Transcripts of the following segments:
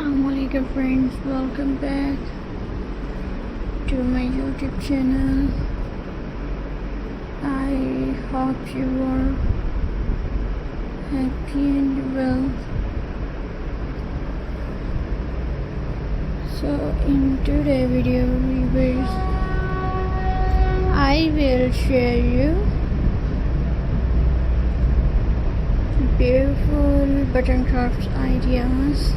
Assalamualaikum friends, welcome back to my YouTube channel. I hope you are happy and well. So in today's video I will share you beautiful button crafts ideas.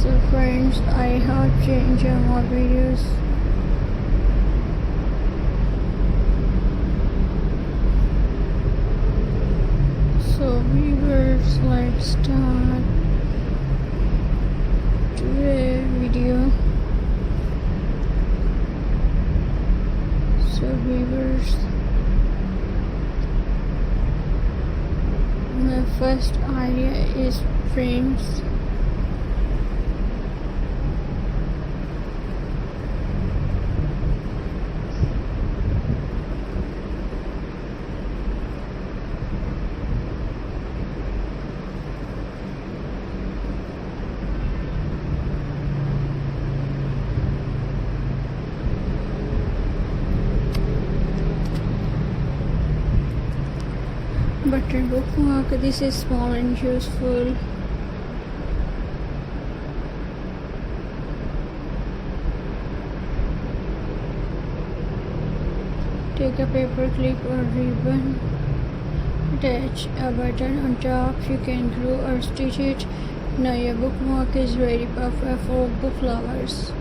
So friends, I hope you enjoy my videos. So viewers, let's start today's video. So viewers, my first idea is frames. Button bookmark. This is small and useful. Take a paper clip or ribbon, attach a button on top. You can glue or stitch it. Now your bookmark is ready, perfect for book lovers.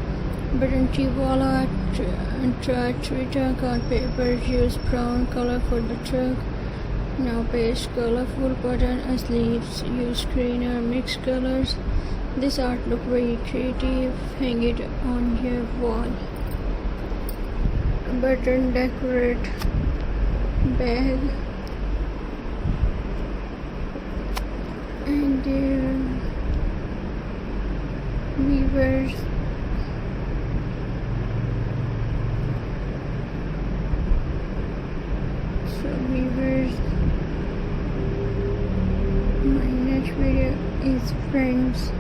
Button tip wallet, tuck on paper. Use brown color for the tuck. Now paste colorful button as leaves. Use green or mixed colors. This art look very creative. Hang it on your wall. Button decorate bag and weavers. So weavers. My next video is friends.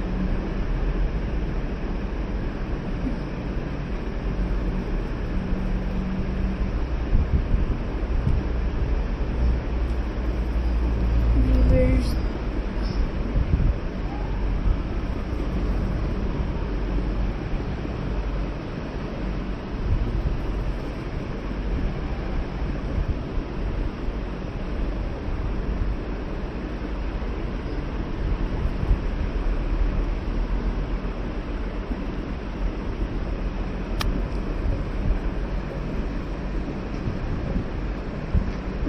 Viewers.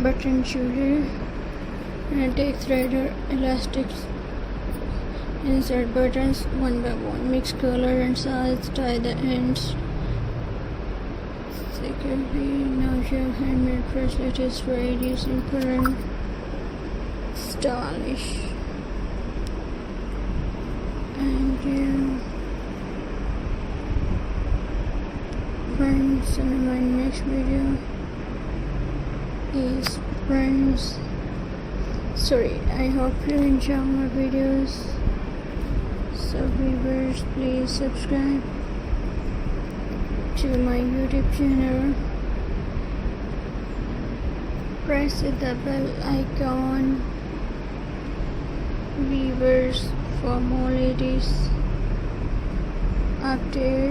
Button shoulder and take thread or elastics. Insert buttons one by one. Mix color and size. Tie the ends. Secondly, now your handmade bracelet is ready. Simple and stylish. And friends, in my next video is friends. Sorry, I hope you enjoy my videos. So viewers, please subscribe to my YouTube channel. Press the bell icon, viewers, for more latest updates.